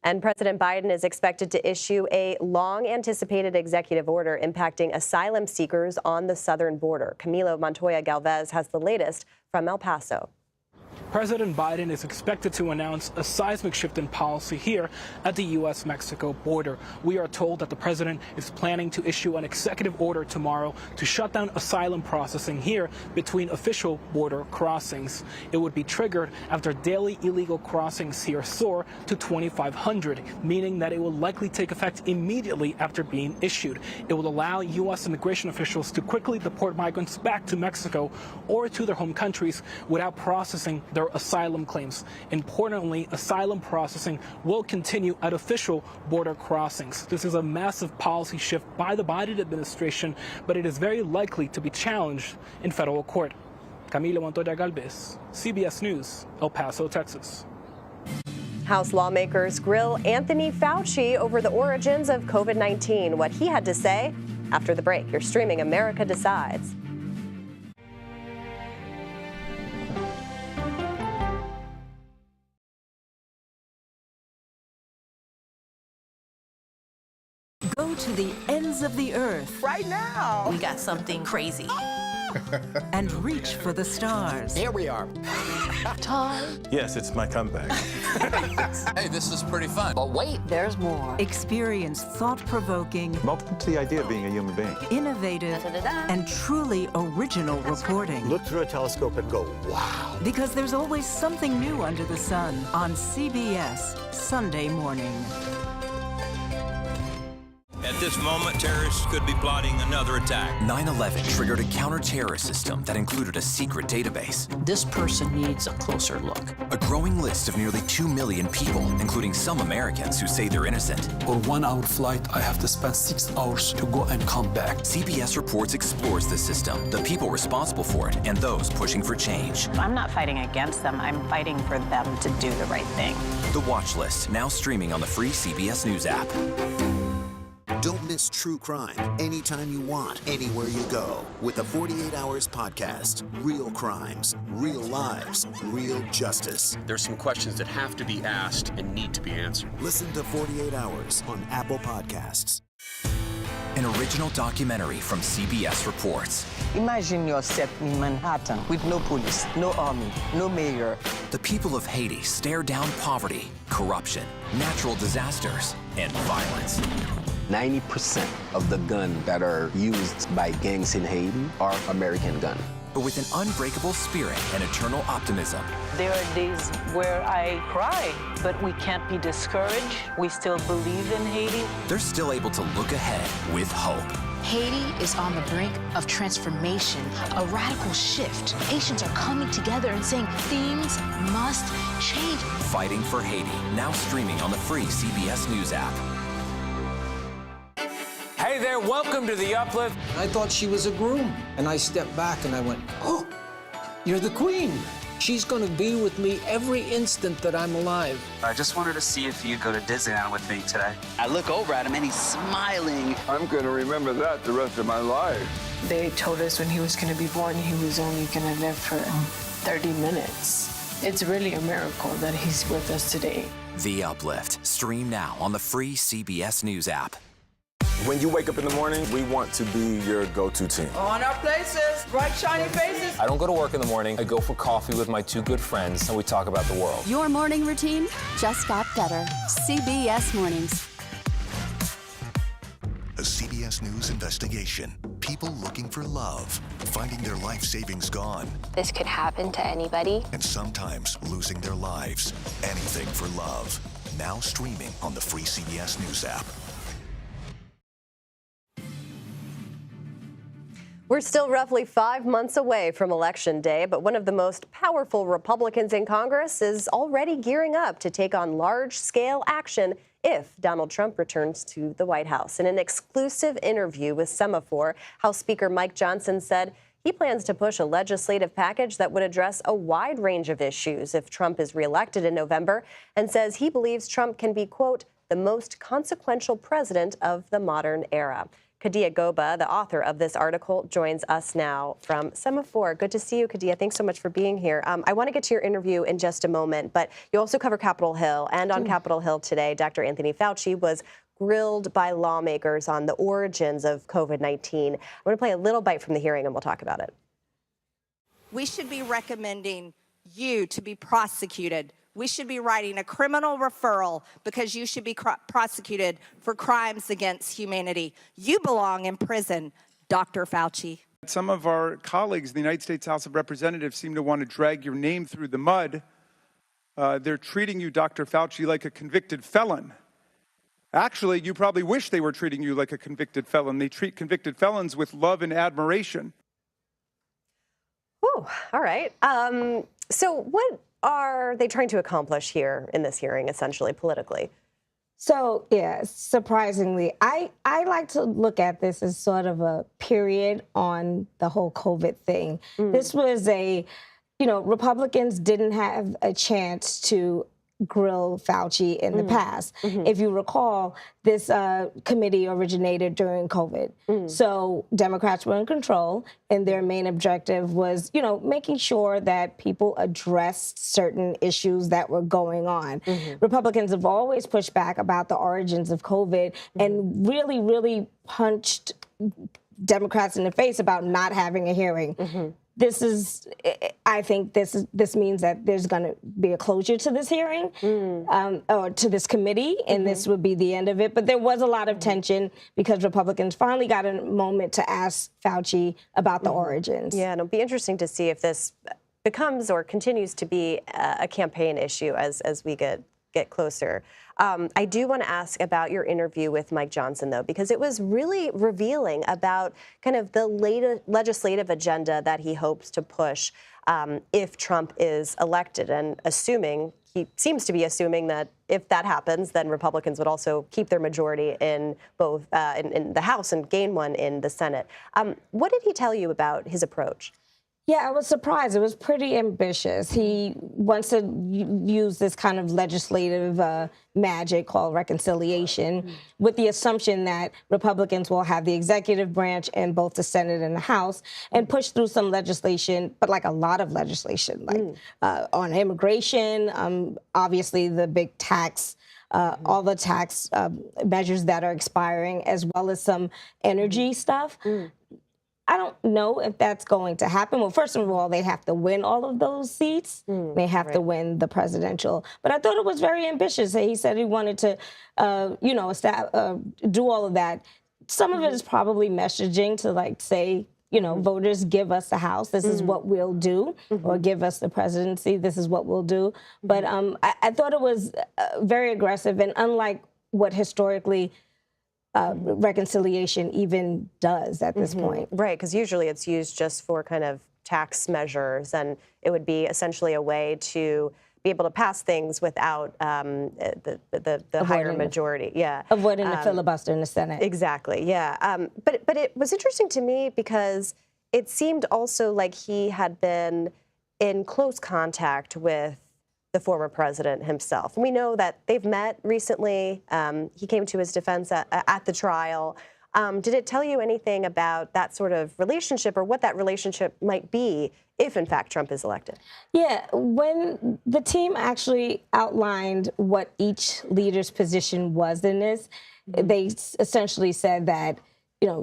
And President Biden is expected to issue a long-anticipated executive order impacting asylum seekers on the southern border. Camilo Montoya Galvez has the latest from El Paso. President Biden is expected to announce a seismic shift in policy here at the U.S.-Mexico border. We are told that the president is planning to issue an executive order tomorrow to shut down asylum processing here between official border crossings. It would be triggered after daily illegal crossings here soar to 2,500, meaning that it will likely take effect immediately after being issued. It will allow U.S. immigration officials to quickly deport migrants back to Mexico or to their home countries without processing their asylum claims. Importantly, asylum processing will continue at official border crossings. This is a massive policy shift by the Biden administration, but it is very likely to be challenged in federal court. Camilo Montoya Galvez, CBS News, El Paso, Texas. House lawmakers grill Anthony Fauci over the origins of COVID-19. What he had to say after the break. You're streaming America Decides. Go to the ends of the earth. Right now. We got something crazy. And reach for the stars. Here we are. Time. Yes, it's my comeback. Hey, this is pretty fun. But wait, there's more. Experience thought-provoking. Welcome to the idea of being a human being. Innovative and truly original reporting. Look through a telescope and go, wow. Because there's always something new under the sun on CBS Sunday morning. At this moment, terrorists could be plotting another attack. 9/11 triggered a counter-terrorist system that included a secret database. This person needs a closer look. A growing list of nearly 2 million people, including some Americans who say they're innocent. For 1 hour flight, I have to spend 6 hours to go and come back. CBS Reports explores the system, the people responsible for it, and those pushing for change. I'm not fighting against them. I'm fighting for them to do the right thing. The Watch List, now streaming on the free CBS News app. Don't miss true crime anytime you want, anywhere you go. With the 48 Hours podcast. Real crimes, real lives, real justice. There's some questions that have to be asked and need to be answered. Listen to 48 Hours on Apple Podcasts. An original documentary from CBS Reports. Imagine yourself in Manhattan with no police, no army, no mayor. The people of Haiti stare down poverty, corruption, natural disasters, and violence. 90% of the guns that are used by gangs in Haiti are American guns. But with an unbreakable spirit and eternal optimism. There are days where I cry, but we can't be discouraged. We still believe in Haiti. They're still able to look ahead with hope. Haiti is on the brink of transformation, a radical shift. Nations are coming together and saying things must change. Fighting for Haiti, now streaming on the free CBS News app. Hey there, welcome to The Uplift. I thought she was a groom, and I stepped back and I went, oh, you're the queen. She's going to be with me every instant that I'm alive. I just wanted to see if you'd go to Disneyland with me today. I look over at him and he's smiling. I'm going to remember that the rest of my life. They told us when he was going to be born, he was only going to live for 30 minutes. It's really a miracle that he's with us today. The Uplift. Stream now on the free CBS News app. When you wake up in the morning, we want to be your go-to team. On our places, bright, shiny faces. I don't go to work in the morning. I go for coffee with my two good friends, and we talk about the world. Your morning routine just got better. CBS Mornings. A CBS News investigation. People looking for love, finding their life savings gone. This could happen to anybody. And sometimes losing their lives. Anything for love. Now streaming on the free CBS News app. We're still roughly 5 months away from Election Day, but one of the most powerful Republicans in Congress is already gearing up to take on large-scale action if Donald Trump returns to the White House. In an exclusive interview with Semaphore, House Speaker Mike Johnson said he plans to push a legislative package that would address a wide range of issues if Trump is reelected in November, and says he believes Trump can be, quote, the most consequential president of the modern era. Kadia Goba, the author of this article, joins us now from Semaphore. Good to see you, Kadia. Thanks so much for being here. I want to get to your interview in just a moment, but you also cover Capitol Hill. And on Capitol Hill today, Dr. Anthony Fauci was grilled by lawmakers on the origins of COVID-19. I'm going to play a little bite from the hearing, and we'll talk about it. We should be recommending you to be prosecuted. We should be writing a criminal referral because you should be prosecuted for crimes against humanity. You belong in prison, Dr. Fauci. Some of our colleagues in the United States House of Representatives seem to want to drag your name through the mud. They're treating you, Dr. Fauci, like a convicted felon. Actually, you probably wish they were treating you like a convicted felon. They treat convicted felons with love and admiration. Whew, all right. So what are they trying to accomplish here in this hearing, essentially, politically? So, yeah, surprisingly, I like to look at this as sort of a period on the whole COVID thing. This was Republicans didn't have a chance to grill Fauci in the past. If you recall, this committee originated during COVID. So Democrats were in control, and their main objective was, making sure that people addressed certain issues that were going on. Republicans have always pushed back about the origins of COVID and really, really punched Democrats in the face about not having a hearing. I think this means that there's going to be a closure to this hearing or to this committee, and this would be the end of it. But there was a lot of tension because Republicans finally got a moment to ask Fauci about the origins. Yeah, and it'll be interesting to see if this becomes or continues to be a campaign issue as we get closer. I do want to ask about your interview with Mike Johnson, though, because it was really revealing about kind of the legislative agenda that he hopes to push if Trump is elected, and he seems to be assuming that if that happens, then Republicans would also keep their majority in both in the House and gain one in the Senate. What did he tell you about his approach? Yeah, I was surprised. It was pretty ambitious. He wants to use this kind of legislative magic called reconciliation with the assumption that Republicans will have the executive branch in both the Senate and the House and push through some legislation, but like a lot of legislation, like on immigration, obviously the big tax, all the tax measures that are expiring, as well as some energy stuff. I don't know if that's going to happen. Well, first of all, they have to win all of those seats. They have to win the presidential. But I thought it was very ambitious. He said he wanted to, do all of that. Some of it is probably messaging to say, voters, give us the House. This is what we'll do. Or give us the presidency. This is what we'll do. But I thought it was very aggressive, and unlike what historically reconciliation even does at this point. Right, because usually it's used just for kind of tax measures, and it would be essentially a way to be able to pass things without the higher majority. Avoiding the filibuster in the Senate. Exactly, but it was interesting to me because it seemed also like he had been in close contact with the former president himself. We know that they've met recently. He came to his defense at the trial. Did it tell you anything about that sort of relationship or what that relationship might be if, in fact, Trump is elected? Yeah, when the team actually outlined what each leader's position was in this, they essentially said that,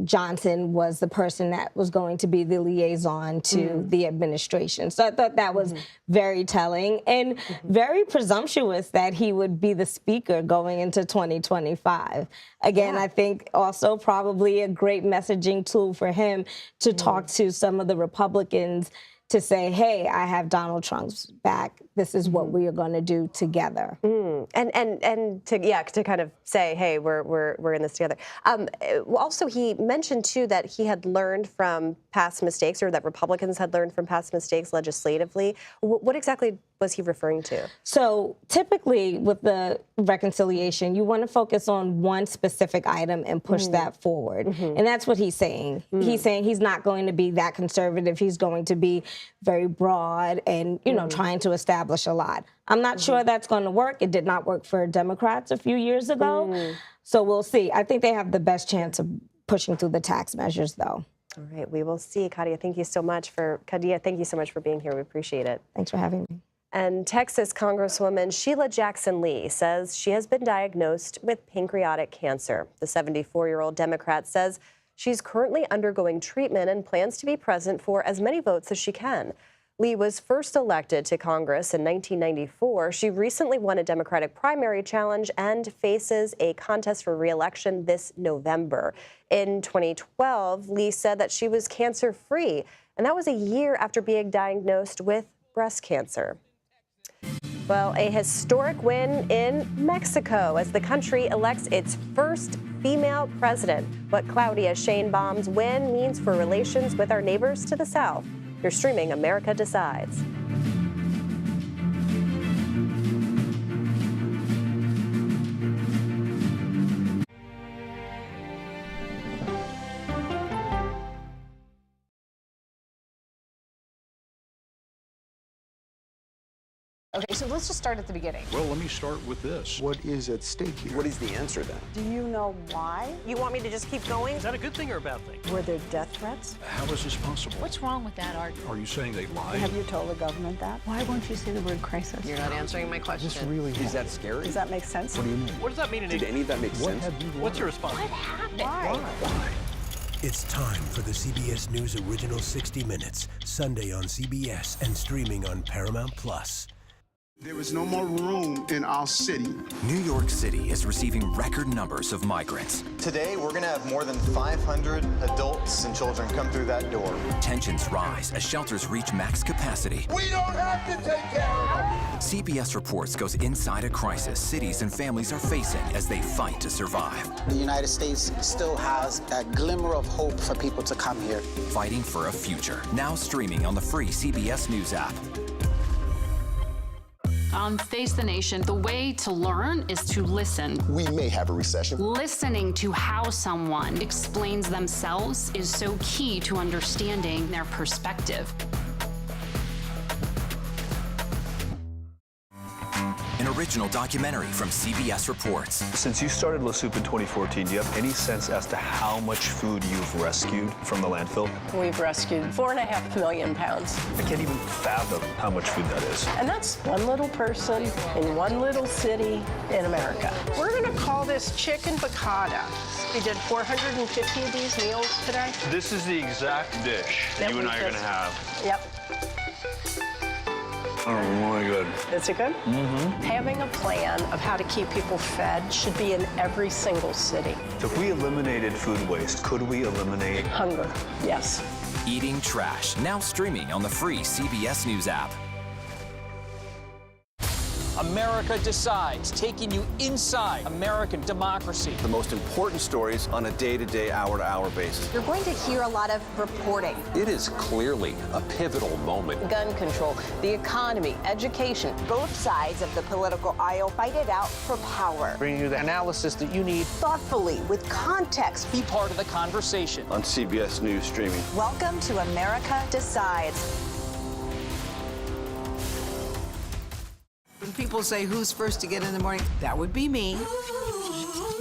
Johnson was the person that was going to be the liaison to the administration. So I thought that was very telling and very presumptuous that he would be the speaker going into 2025. Again, I think also probably a great messaging tool for him to talk to some of the Republicans to say, hey, I have Donald Trump's back. This is what we are going to do together. And to kind of say, hey, we're in this together. Also, he mentioned, too, that he had learned from past mistakes, or that Republicans had learned from past mistakes legislatively. What exactly was he referring to? So typically with the reconciliation, you want to focus on one specific item and push that forward. And that's what he's saying. He's saying he's not going to be that conservative. He's going to be very broad and, trying to establish a lot. I'm not sure that's going to work. It did not work for Democrats a few years ago. So we'll see. I think they have the best chance of pushing through the tax measures, though. All right, we will see. Kadia, thank you so much for being here. We appreciate it. Thanks for having me. And Texas Congresswoman Sheila Jackson Lee says she has been diagnosed with pancreatic cancer. The 74-year-old Democrat says she's currently undergoing treatment and plans to be present for as many votes as she can. Lee was first elected to Congress in 1994. She recently won a Democratic primary challenge and faces a contest for re-election this November. In 2012, Lee said that she was cancer-free, and that was a year after being diagnosed with breast cancer. Well, a historic win in Mexico as the country elects its first female president. What Claudia Sheinbaum's win means for relations with our neighbors to the south. You're streaming America Decides. Okay, so let's just start at the beginning. Well, let me start with this. What is at stake here? What is the answer then? Do you know why? You want me to just keep going? Is that a good thing or a bad thing? Were there death threats? How is this possible? What's wrong with that argument? Are you saying they lied? Have you told the government that? Why won't you say the word crisis? You're not answering my question. Is that scary? Does that make sense? What do you mean? What does that mean? Did any of that make sense? What's your response? What happened? Why? It's time for the CBS News Original 60 Minutes, Sunday on CBS and streaming on Paramount+. There is no more room in our city. New York City is receiving record numbers of migrants. Today, we're going to have more than 500 adults and children come through that door. Tensions rise as shelters reach max capacity. We don't have to take care of them. CBS Reports goes inside a crisis cities and families are facing as they fight to survive. The United States still has that glimmer of hope for people to come here. Fighting for a future. Now streaming on the free CBS News app. On Face the Nation, the way to learn is to listen. We may have a recession. Listening to how someone explains themselves is so key to understanding their perspective. An original documentary from CBS Reports. Since you started La Soup in 2014, do you have any sense as to how much food you've rescued from the landfill? We've rescued 4.5 million pounds. I can't even fathom how much food that is. And that's one little person in one little city in America. We're going to call this chicken piccata. We did 450 of these meals today. This is the exact dish that you and I are going to have. Yep. Oh my God. Is it good? Mm-hmm. Having a plan of how to keep people fed should be in every single city. So if we eliminated food waste, could we eliminate hunger? Yes. Eating Trash, now streaming on the free CBS News app. America Decides, taking you inside American democracy. The most important stories on a day-to-day, hour-to-hour basis. You're going to hear a lot of reporting. It is clearly a pivotal moment. Gun control, the economy, education. Both sides of the political aisle fight it out for power. Bringing you the analysis that you need. Thoughtfully, with context. Be part of the conversation. On CBS News Streaming. Welcome to America Decides. When people say who's first to get in the morning, that would be me.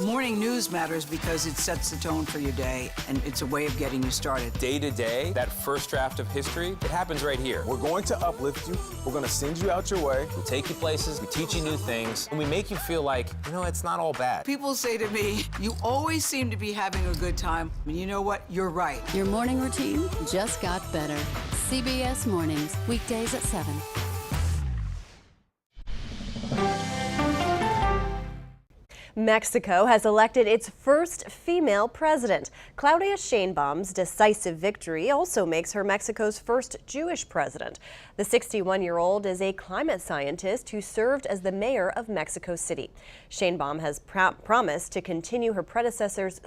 Morning news matters because it sets the tone for your day, and it's a way of getting you started. Day to day, that first draft of history, it happens right here. We're going to uplift you. We're going to send you out your way. We take you places, we teach you new things, and we make you feel like, you know, it's not all bad. People say to me, you always seem to be having a good time. And you know what? You're right. Your morning routine just got better. CBS Mornings, weekdays at 7. Mexico has elected its first female president. Claudia Sheinbaum's decisive victory also makes her Mexico's first Jewish president. The 61-year-old is a climate scientist who served as the mayor of Mexico City. Sheinbaum has promised to continue her predecessor's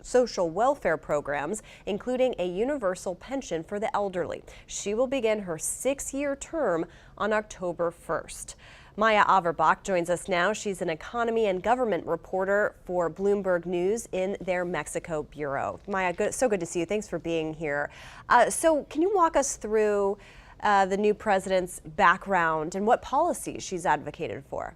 social welfare programs, including a universal pension for the elderly. She will begin her 6-year term on October 1st. Maya Averbach joins us now. She's an economy and government reporter for Bloomberg News in their Mexico bureau. Maya, so good to see you. Thanks for being here. So can you walk us through the new president's background and what policies she's advocated for?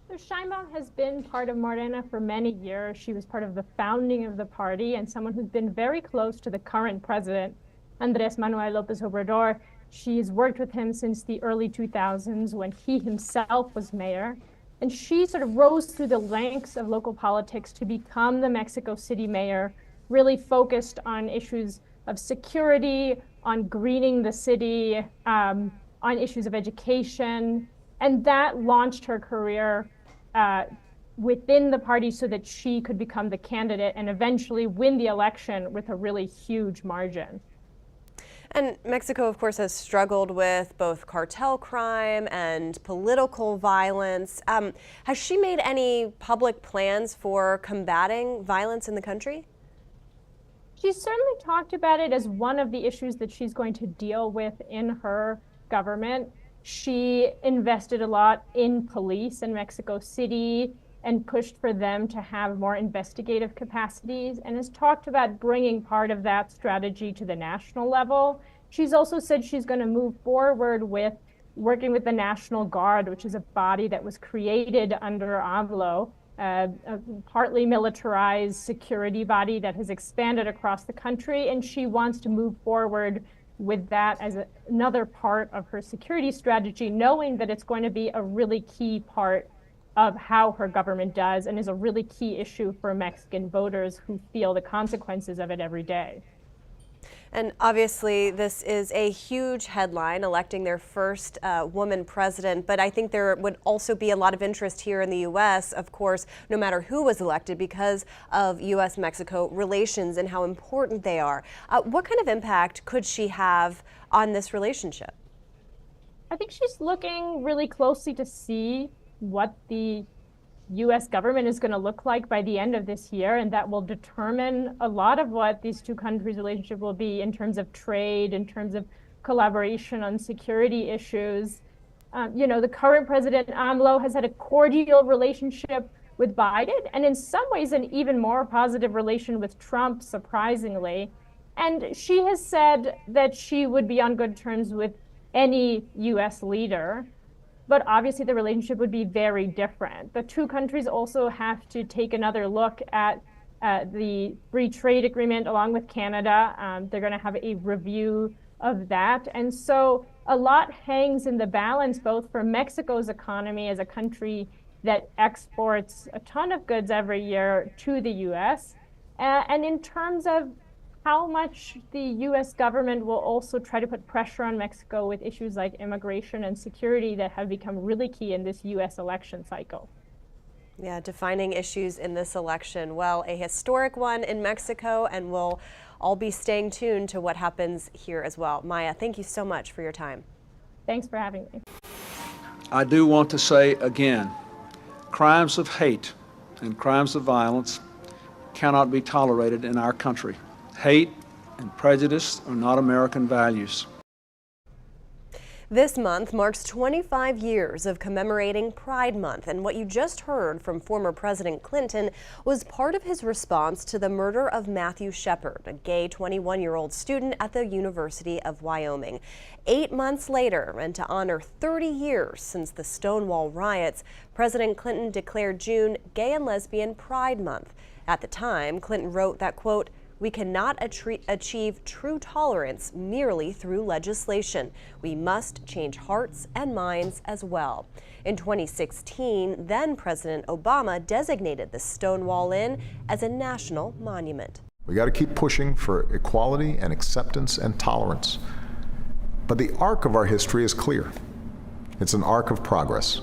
So Sheinbaum has been part of Morena for many years. She was part of the founding of the party and someone who's been very close to the current president, Andrés Manuel López Obrador. She's worked with him since the early 2000s when he himself was mayor. And she sort of rose through the ranks of local politics to become the Mexico City mayor, really focused on issues of security, on greening the city, on issues of education. And that launched her career within the party so that she could become the candidate and eventually win the election with a really huge margin. And Mexico, of course, has struggled with both cartel crime and political violence. Has she made any public plans for combating violence in the country? She's certainly talked about it as one of the issues that she's going to deal with in her government. She invested a lot in police in Mexico City and pushed for them to have more investigative capacities and has talked about bringing part of that strategy to the national level. She's also said she's going to move forward with working with the National Guard, which is a body that was created under AMLO, a partly militarized security body that has expanded across the country. And she wants to move forward with that as another part of her security strategy, knowing that it's going to be a really key part of how her government does and is a really key issue for Mexican voters who feel the consequences of it every day. And obviously, this is a huge headline, electing their first woman president. But I think there would also be a lot of interest here in the U.S., of course, no matter who was elected, because of U.S.-Mexico relations and how important they are. What kind of impact could she have on this relationship? I think she's looking really closely to see what the U.S. government is going to look like by the end of this year, and that will determine a lot of what these two countries' relationship will be in terms of trade, in terms of collaboration on security issues. The current president, AMLO, has had a cordial relationship with Biden, and in some ways an even more positive relation with Trump, surprisingly. And she has said that she would be on good terms with any U.S. leader. But obviously the relationship would be very different. The two countries also have to take another look at the free trade agreement along with Canada. They're going to have a review of that. And so a lot hangs in the balance, both for Mexico's economy as a country that exports a ton of goods every year to the U.S., and in terms of how much the U.S. government will also try to put pressure on Mexico with issues like immigration and security that have become really key in this U.S. election cycle. Yeah, defining issues in this election. Well, a historic one in Mexico, and we'll all be staying tuned to what happens here as well. Maya, thank you so much for your time. Thanks for having me. I do want to say again, crimes of hate and crimes of violence cannot be tolerated in our country. Hate and prejudice are not American values. This month marks 25 years of commemorating Pride Month, and what you just heard from former President Clinton was part of his response to the murder of Matthew Shepard, a gay 21-year-old student at the University of Wyoming. 8 months later, and to honor 30 years since the Stonewall riots, President Clinton declared June Gay and Lesbian Pride Month. At the time, Clinton wrote that, quote, "We cannot achieve true tolerance merely through legislation. We must change hearts and minds as well." In 2016, then President Obama designated the Stonewall Inn as a national monument. We got to keep pushing for equality and acceptance and tolerance. But the arc of our history is clear. It's an arc of progress.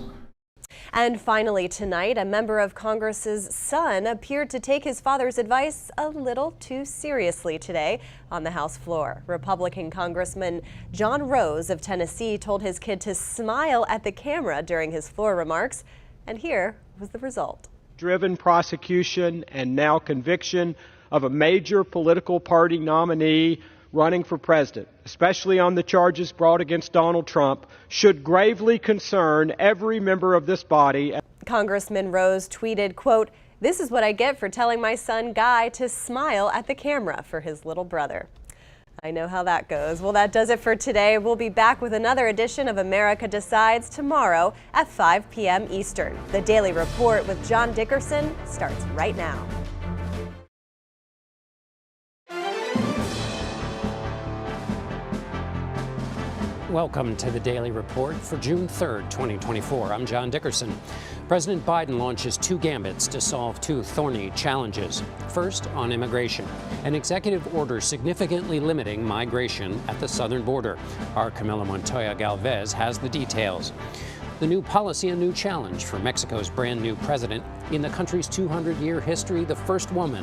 And finally tonight, a member of Congress's son appeared to take his father's advice a little too seriously today on the House floor. Republican Congressman John Rose of Tennessee told his kid to smile at the camera during his floor remarks, and here was the result. Driven prosecution and now conviction of a major political party nominee running for president, especially on the charges brought against Donald Trump, should gravely concern every member of this body. Congressman Rose tweeted, quote, "This is what I get for telling my son Guy to smile at the camera for his little brother." I know how that goes. Well, that does it for today. We'll be back with another edition of America Decides tomorrow at 5 p.m. Eastern. The Daily Report with John Dickerson starts right now. Welcome to the Daily Report for June 3rd, 2024. I'm John Dickerson. President Biden launches 2 gambits to solve 2 thorny challenges. First, on immigration, an executive order significantly limiting migration at the southern border. Our Camila Montoya Galvez has the details. The new policy, a new challenge for Mexico's brand new president. In the country's 200-year history, the first woman